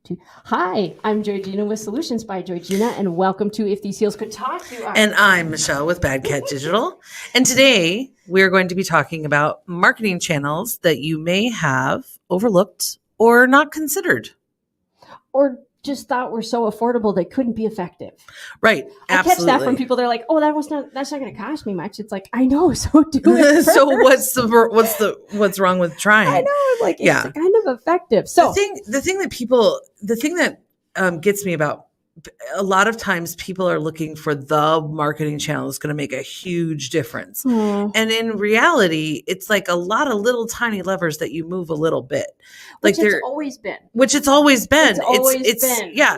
2. Hi, I'm JoyGenea with Solutions by JoyGenea, and welcome to If These Heels Could Talk. And I'm Michelle with Bad Cat Digital. And today we're going to be talking about marketing channels that you may have overlooked or not considered. Or just thought were so affordable they couldn't be effective. Right. I catch that from people. They're like, "Oh, that's not going to cost me much." It's like, I know, so do it first. So what's wrong with trying? I know, like it's kind of effective. So the thing that gets me about a lot of times people are looking for the marketing channel is going to make a huge difference. And in reality, it's like a lot of little tiny levers that you move a little bit. Which it's always been. It's always been. Yeah.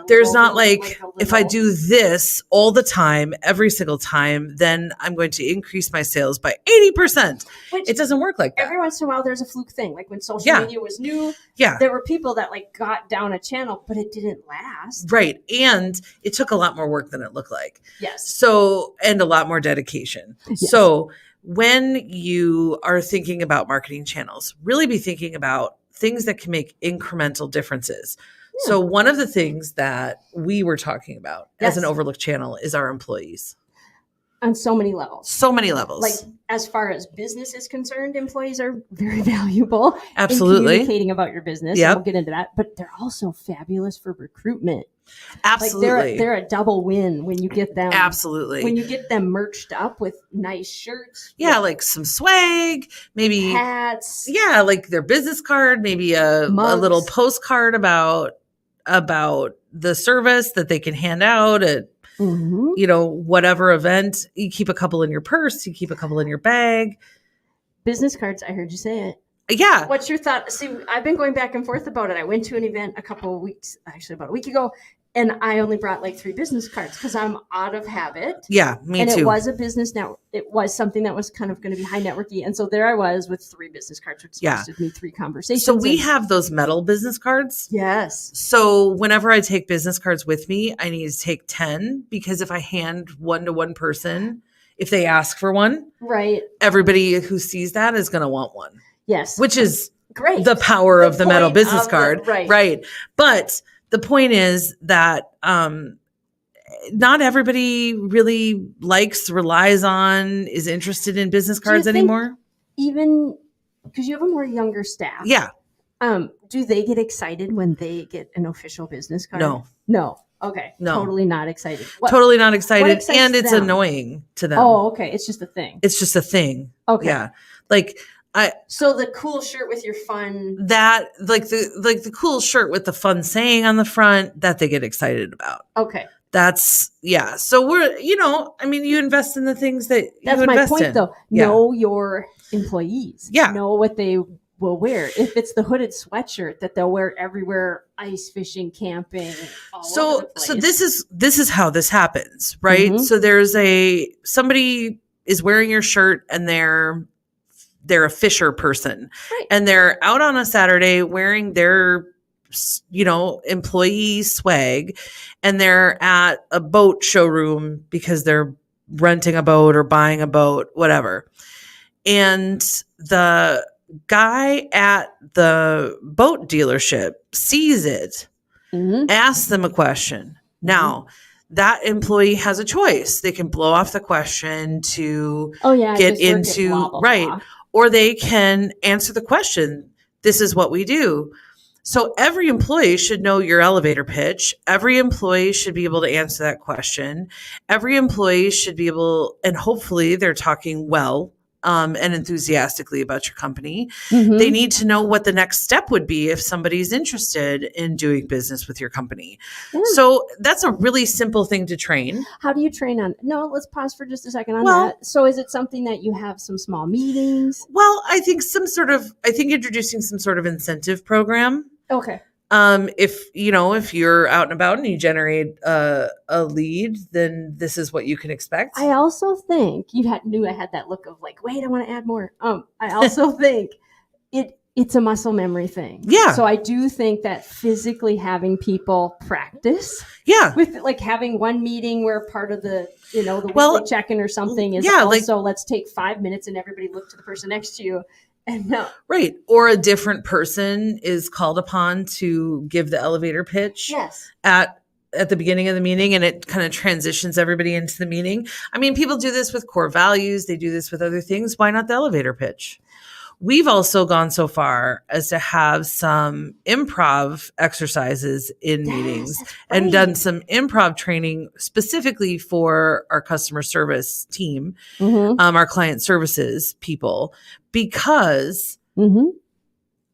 There's not like if I do this all the time, every single time, then I'm going to increase my sales by 80%. It doesn't work like that. Every once in a while, there's a fluke thing. Like when social media was new, there were people that like got down a channel, but it didn't last. Right. And it took a lot more work than it looked like. Yes. So, and a lot more dedication. Yes. So when you are thinking about marketing channels, really be thinking about things that can make incremental differences. Yeah. So one of the things that we were talking about as an overlooked channel is our employees. On so many levels. So many levels. Like as far as business is concerned, employees are very valuable. Absolutely. In communicating about your business. Yep. We'll get into that. But they're also fabulous for recruitment. Absolutely. Like they're a double win when you get them. Absolutely. When you get them merched up with nice shirts. Yeah, like some swag, maybe hats. Yeah, like their business card, maybe a little postcard about the service that they can hand out at whatever event. You keep a couple in your purse, you keep a couple in your bag. Business cards, I heard you say it. Yeah. What's your thought? See, I've been going back and forth about it. I went to an event about a week ago, and I only brought like 3 business cards because I'm out of habit. Yeah, me too. And it was a business now. It was something that was kind of going to be high networky. And so there I was with 3 business cards, which lasted me 3 conversations. So we have those metal business cards. Yes. So whenever I take business cards with me, I need to take 10 because if I hand one to one person, if they ask for one, right, everybody who sees that is going to want one. Yes. Which is great. The power of the metal business card. Right. But the point is that not everybody really relies on, is interested in business cards anymore. Even because you have a more younger staff. Yeah. Do they get excited when they get an official business card? No. Okay. No. Totally not excited. Totally not excited. And it's annoying to them. Oh, okay. It's just a thing. Okay. Yeah. So the cool shirt with your fun the cool shirt with the fun saying on the front that they get excited about. Okay. That's So we're, you invest in the things that that's you invest in. That's my point though. Yeah. Know your employees. Yeah. Know what they will wear. If it's the hooded sweatshirt that they'll wear everywhere, ice fishing, camping, all over the place. So this is how this happens, right? Mm-hmm. So there's somebody is wearing your shirt and they're a fisher person, right, and they're out on a Saturday wearing their, employee swag, and they're at a boat showroom because they're renting a boat or buying a boat, whatever. And the guy at the boat dealership sees it, asks them a question. Now, that employee has a choice. They can blow off the question to get into, blah, blah, right. Blah. Or they can answer the question. This is what we do. So every employee should know your elevator pitch. Every employee should be able to answer that question. Every employee should be able, and hopefully they're talking well and enthusiastically about your company. Mm-hmm. They need to know what the next step would be if somebody's interested in doing business with your company. Yeah. So that's a really simple thing to train. How do you train on? No, let's pause for just a second on that. So is it something that you have some small meetings? Well, I think introducing some sort of incentive program. Okay. If you're out and about and you generate a lead, then this is what you can expect. I also think knew I had that look of like, wait, I want to add more. I also think it's a muscle memory thing. Yeah. So I do think that physically having people practice. Yeah. With like having one meeting where part of the weekly check-in or something is let's take 5 minutes and everybody look to the person next to you And no. Right. Or a different person is called upon to give the elevator pitch Yes. at the beginning of the meeting, and it kind of transitions everybody into the meeting. I mean, people do this with core values. They do this with other things. Why not the elevator pitch? We've also gone so far as to have some improv exercises in meetings and done some improv training specifically for our customer service team, our client services people, because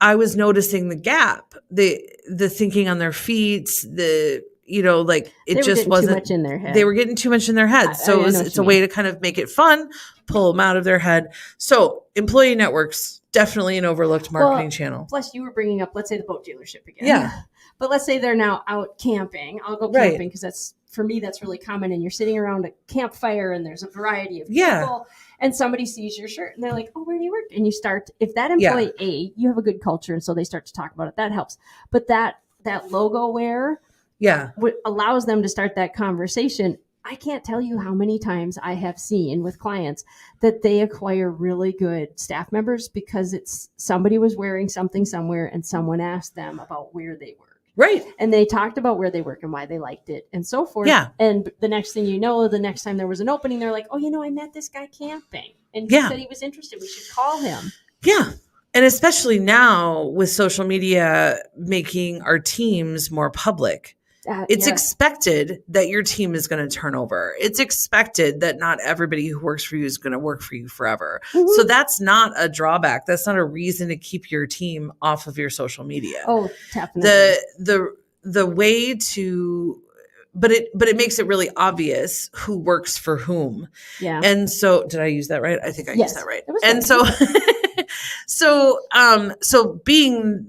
I was noticing the gap, the thinking on their feet, it just wasn't too much in their head. They were getting too much in their head. So it's a way to kind of make it fun, pull them out of their head. So employee networks, definitely an overlooked marketing channel. Plus you were bringing up, let's say the boat dealership again. Yeah. But let's say they're now out camping. I'll go camping because for me, that's really common. And you're sitting around a campfire and there's a variety of people and somebody sees your shirt and they're like, oh, where do you work? And you start, if that employee, you have a good culture. And so they start to talk about it. That helps. But that logo wear allows them to start that conversation. I can't tell you how many times I have seen with clients that they acquire really good staff members because it's somebody was wearing something somewhere and someone asked them about where they work. Right. And they talked about where they work and why they liked it and so forth. Yeah. And the next thing you know, the next time there was an opening, they're like, oh, I met this guy camping and he said he was interested. We should call him. Yeah. And especially now with social media making our teams more public. It's expected that your team is going to turn over. It's expected that not everybody who works for you is going to work for you forever. So that's not a drawback. That's not a reason to keep your team off of your social media. Oh, definitely. The way to, but it makes it really obvious who works for whom. Yeah. And so, did I use that right? I think I used that right. And right. so being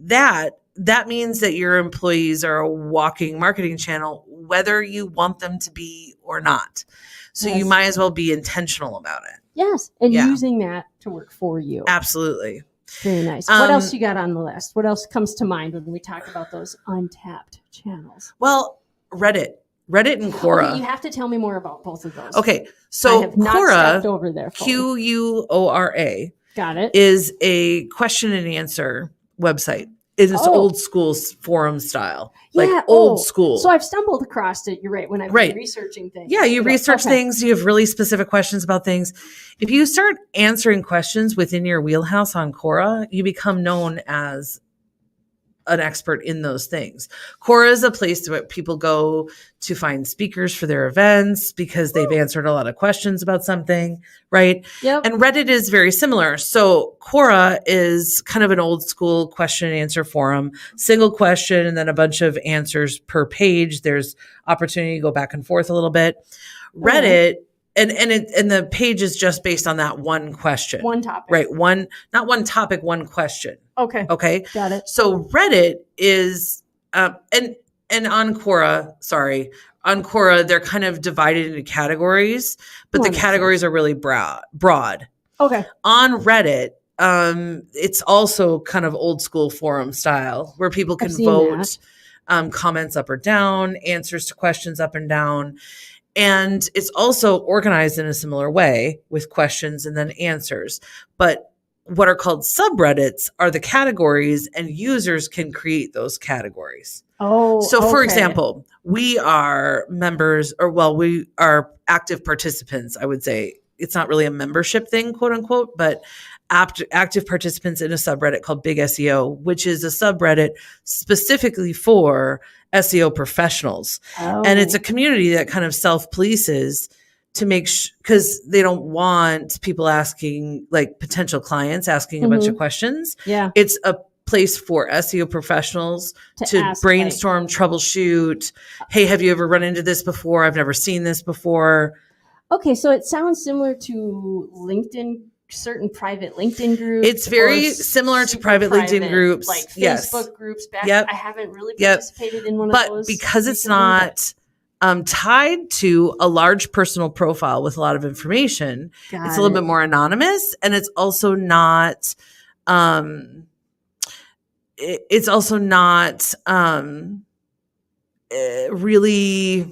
that means that your employees are a walking marketing channel, whether you want them to be or not. So you might as well be intentional about it. Yes. And using that to work for you. Absolutely. Very nice. What else you got on the list? What else comes to mind when we talk about those untapped channels? Well, Reddit and Quora. Okay, you have to tell me more about both of those. Okay. So I have not stepped over there. Quora. Got it. Is a question and answer website. It is old school forum style, old school. So I've stumbled across it. You're right. When I've been researching things. Yeah, you research things. You have really specific questions about things. If you start answering questions within your wheelhouse on Quora, you become known as an expert in those things. Quora is a place where people go to find speakers for their events because they've answered a lot of questions about something, right? Yep. And Reddit is very similar. So Quora is kind of an old school question and answer forum, single question and then a bunch of answers per page. There's opportunity to go back and forth a little bit. Reddit and the page is just based on that one question. One topic. Right. Not one topic, one question. Okay. Got it. So Reddit is, and on Quora, they're kind of divided into categories, but the categories are really broad. Okay. On Reddit, it's also kind of old school forum style where people can vote comments up or down, answers to questions up and down. And it's also organized in a similar way with questions and then answers. But what are called subreddits are the categories and users can create those categories. So for example, we are members we are active participants. I would say it's not really a membership thing, quote unquote, but active participants in a subreddit called Big SEO, which is a subreddit specifically for SEO professionals. And it's a community that kind of self-polices to make because they don't want people asking, like potential clients asking a bunch of questions. Yeah. It's a place for SEO professionals to ask, brainstorm, troubleshoot. Hey, have you ever run into this before? I've never seen this before. Okay. So it sounds similar to LinkedIn, certain private LinkedIn groups. It's very similar to private LinkedIn groups. Like Facebook groups back. I haven't really participated in one of those. But because it's not tied to a large personal profile with a lot of information, it's a little bit more anonymous, and it's also not really,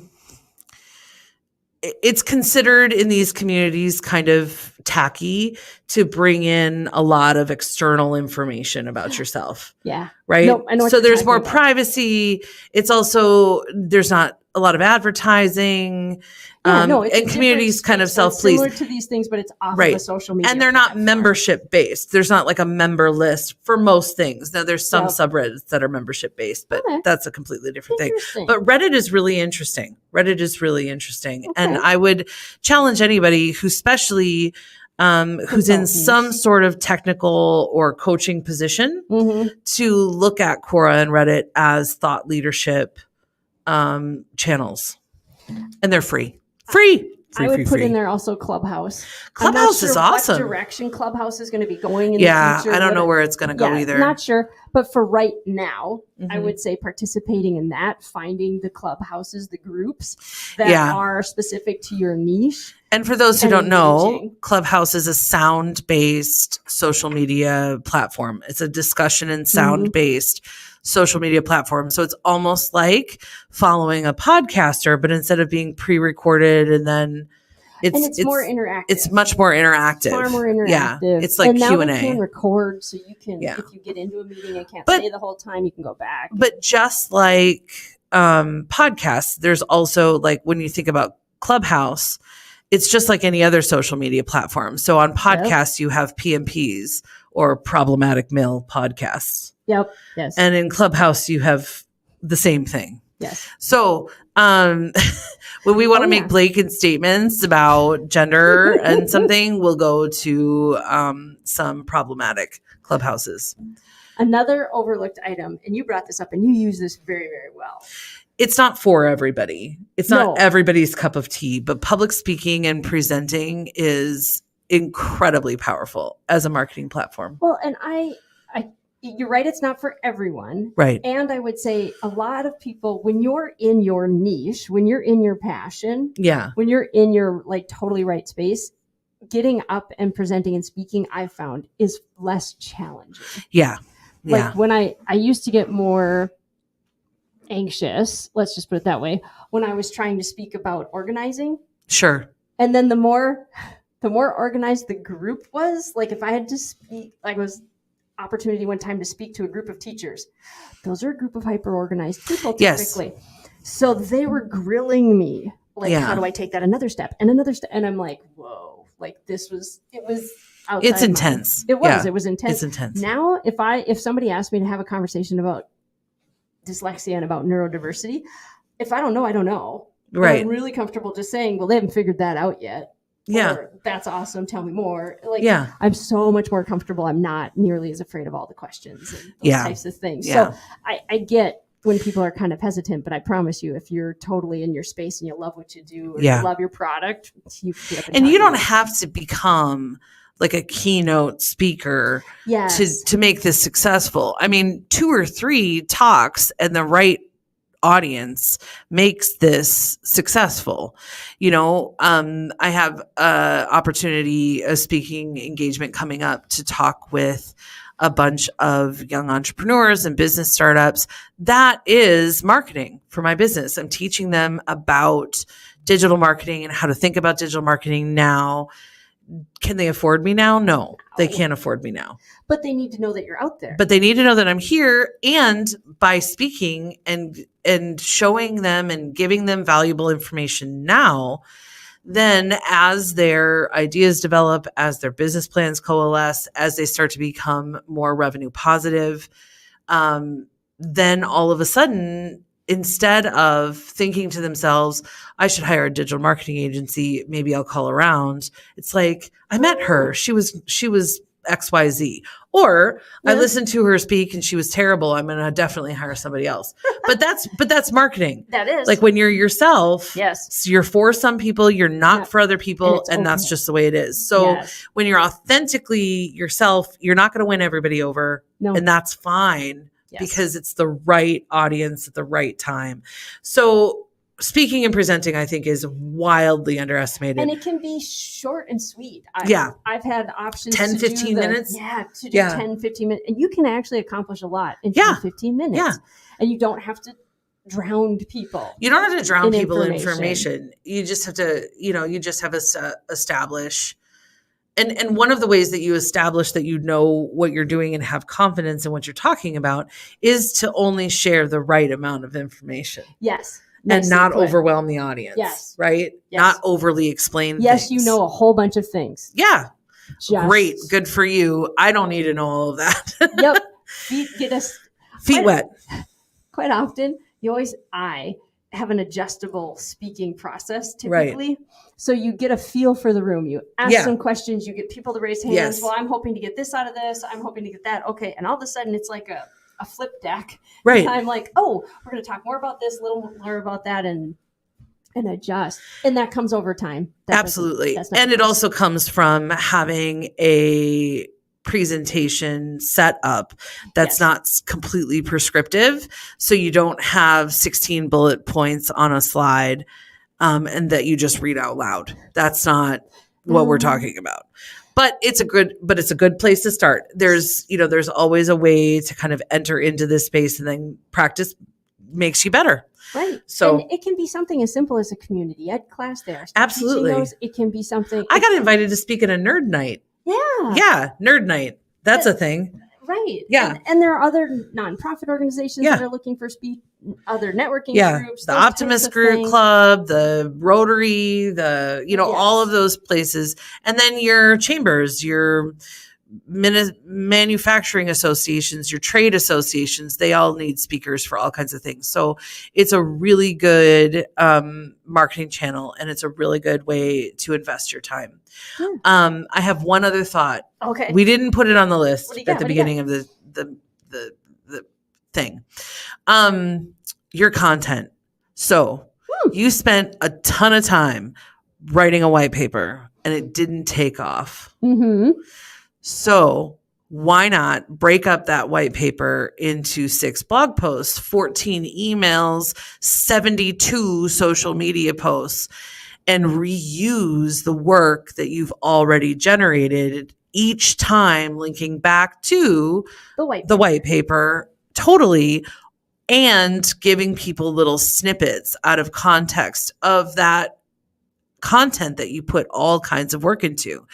it's considered in these communities kind of tacky to bring in a lot of external information about yourself. Yeah. Right. No, I know so there's more about. privacy. It's also, there's not a lot of advertising. And communities kind of self-police. Similar to these things, but it's off of a social media and they're platform. not membership based. There's not like a member list for most things. Now there's some subreddits that are membership based, but that's a completely different thing. But Reddit is really interesting. And I would challenge anybody who especially who's in some sort of technical or coaching position to look at Quora and Reddit as thought leadership channels. And they're free. I would put in there also Clubhouse. Clubhouse is awesome. What direction Clubhouse is going to be going in the future. I don't know where it's going to go either. Not sure. But for right now, I would say participating in that, finding the clubhouses, the groups that are specific to your niche. And for those who don't know, Clubhouse is a sound-based social media platform. It's a discussion and sound-based social media platform. So it's almost like following a podcaster, but instead of being pre-recorded and then it's more interactive. It's much more interactive. It's far more interactive. Yeah, it's like Q&A. And now you can record, so you can, if you get into a meeting and can't stay the whole time, you can go back. But just like podcasts, there's also like when you think about Clubhouse, it's just like any other social media platform. So on podcasts, you have PMPs or problematic male podcasts. Yep. Yes. And in Clubhouse, you have the same thing. Yes. So when we want to make blatant statements about gender and something, we'll go to some problematic clubhouses. Another overlooked item, and you brought this up, and you use this very, very well. It's not for everybody. It's not everybody's cup of tea, but public speaking and presenting is incredibly powerful as a marketing platform. Well, and you're right. It's not for everyone. Right. And I would say a lot of people, when you're in your niche, when you're in your passion, when you're in your like totally right space, getting up and presenting and speaking, I've found is less challenging. Yeah. Like when I used to get more anxious, let's just put it that way, when I was trying to speak about organizing. Sure. And then the more organized the group was, like if I had to speak, like it was opportunity one time to speak to a group of teachers. Those are a group of hyper-organized people typically. Yes. So they were grilling me. Like, how do I take that another step and another step? And I'm like, whoa, like it was outside. It's intense. It was intense. It's intense. Now, if somebody asked me to have a conversation about dyslexia and about neurodiversity, if I don't know, I don't know. Right. I'm really comfortable just saying, well, they haven't figured that out yet. Yeah. Or, that's awesome. Tell me more. Like, I'm so much more comfortable. I'm not nearly as afraid of all the questions and those types of things. Yeah. So I get when people are kind of hesitant, but I promise you, if you're totally in your space and you love what you do or you love your product, you can get up and you don't have to become like a keynote speaker to make this successful. I mean, 2 or 3 talks and the right audience makes this successful. You know, I have a speaking engagement coming up to talk with a bunch of young entrepreneurs and business startups. That is marketing for my business. I'm teaching them about digital marketing and how to think about digital marketing now. Can they afford me now? No, they can't afford me now. But they need to know that you're out there. But they need to know that I'm here. And by speaking and showing them and giving them valuable information now, then as their ideas develop, as their business plans coalesce, as they start to become more revenue positive, then all of a sudden, instead of thinking to themselves, I should hire a digital marketing agency, maybe I'll call around. It's like, I met her. She was XYZ. Or I listened to her speak and she was terrible. I'm going to definitely hire somebody else. But that's marketing. That is. Like when you're yourself, yes, you're for some people, you're not for other people. And that's just the way it is. So when you're authentically yourself, you're not going to win everybody over. No. And that's fine. Yes. Because it's the right audience at the right time. So speaking and presenting, I think, is wildly underestimated. And it can be short and sweet. I've had options 10, 15 minutes. Yeah, to do 10, 15 minutes. And you can actually accomplish a lot in 10, 15 minutes. Yeah. And you don't have to drown people. You don't have to drown people in information. You just have to, establish And one of the ways that you establish that you know what you're doing and have confidence in what you're talking about is to only share the right amount of information. Yes. And not overwhelm the audience. Yes. Right? Yes. Not overly explain things. Yes, you know a whole bunch of things. Yeah. Great. Good for you. I don't need to know all of that. Yep. Feet wet. Quite often, I have an adjustable speaking process typically. Right. So you get a feel for the room. You ask some questions. You get people to raise hands. Yes. Well, I'm hoping to get this out of this. I'm hoping to get that. Okay. And all of a sudden it's like a flip deck. Right. And I'm like, oh, we're going to talk more about this, a little more about that, and adjust. And that comes over time. Absolutely. And it also comes from having a presentation set up that's not completely prescriptive. So you don't have 16 bullet points on a slide and that you just read out loud. That's not what we're talking about. But it's a good place to start. There's always a way to kind of enter into this space, and then practice makes you better. Right. So and it can be something as simple as a community ed class there. Absolutely. It can be something. I got invited to speak at a nerd night. Yeah. Yeah. Nerd night. That's a thing. Right. Yeah. And there are other nonprofit organizations that are looking for other networking groups. The Optimist Group Club, the Rotary, all of those places. And then your chambers, your manufacturing associations, your trade associations, they all need speakers for all kinds of things. So it's a really good marketing channel, and it's a really good way to invest your time. Yeah. I have one other thought. Okay. We didn't put it on the list at the beginning of the thing. Your content. So you spent a ton of time writing a white paper and it didn't take off. Mm-hmm. So why not break up that white paper into 6 blog posts, 14 emails, 72 social media posts, and reuse the work that you've already generated each time, linking back to the white paper totally, and giving people little snippets out of context of that content that you put all kinds of work into.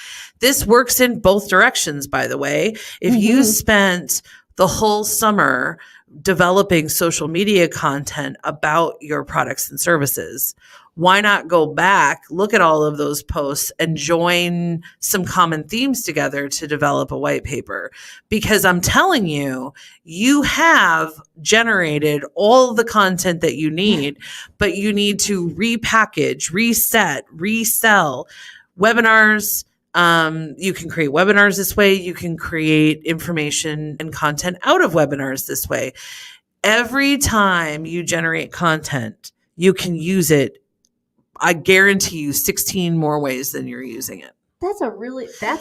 This works in both directions, by the way. If you spent the whole summer developing social media content about your products and services, why not go back, look at all of those posts, and join some common themes together to develop a white paper? Because I'm telling you, you have generated all the content that you need, but you need to repackage, reset, resell webinars. You can create webinars this way. You can create information and content out of webinars this way. Every time you generate content, you can use it, I guarantee you, 16 more ways than you're using it. That's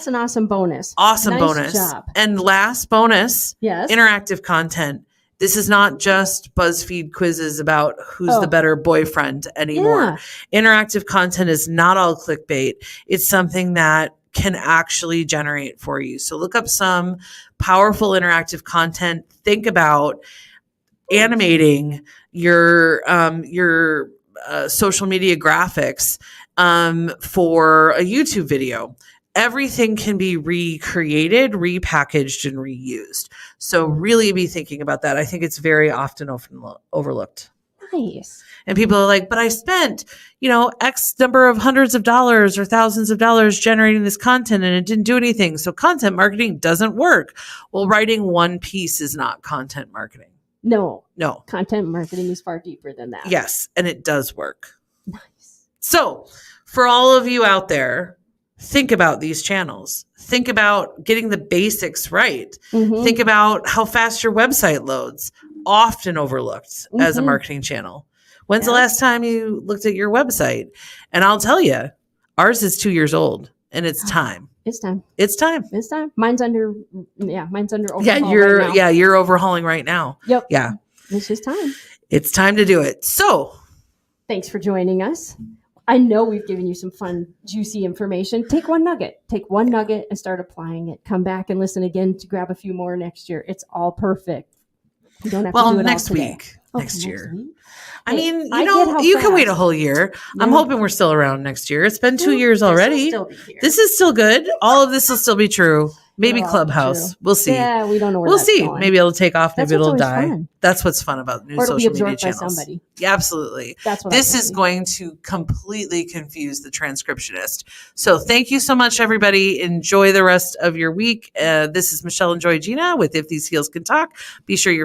an awesome bonus. Awesome nice bonus. Job. And last bonus, yes, interactive content. This is not just BuzzFeed quizzes about who's the better boyfriend anymore. Yeah. Interactive content is not all clickbait. It's something that can actually generate for you. So look up some powerful interactive content. Think about animating your social media graphics for a YouTube video. Everything can be recreated, repackaged, and reused. So really be thinking about that. I think it's very often overlooked. Nice. And people are like, but I spent, X number of hundreds of dollars or thousands of dollars generating this content and it didn't do anything. So content marketing doesn't work. Well, writing one piece is not content marketing. No. Content marketing is far deeper than that. Yes. And it does work. Nice. So for all of you out there, think about these channels. Think about getting the basics right. Mm-hmm. Think about how fast your website loads. Often overlooked as a marketing channel. When's the last time you looked at your website? And I'll tell you, ours is 2 years old and it's time. It's time. Mine's under overhaul. Yeah, you're overhauling right now. Yep. Yeah. It's just time. It's time to do it. So thanks for joining us. I know we've given you some fun, juicy information. Take one nugget and start applying it. Come back and listen again to grab a few more next year. It's all perfect. You don't have to do it next all today. week. next year. Week? I mean, you can wait a whole year. Yeah. I'm hoping we're still around next year. It's been 2 years already. This is still good. All of this will still be true. Maybe Clubhouse. We'll see. Yeah, we don't know where we'll see. Going. Maybe it'll take off. Maybe it'll die. Fun. That's what's fun about new social media channels. By somebody. Yeah, absolutely. That's what this is going to completely confuse the transcriptionist. So thank you so much, everybody. Enjoy the rest of your week. This is Michelle and JoyGenea with If These Heels Can Talk. Be sure you're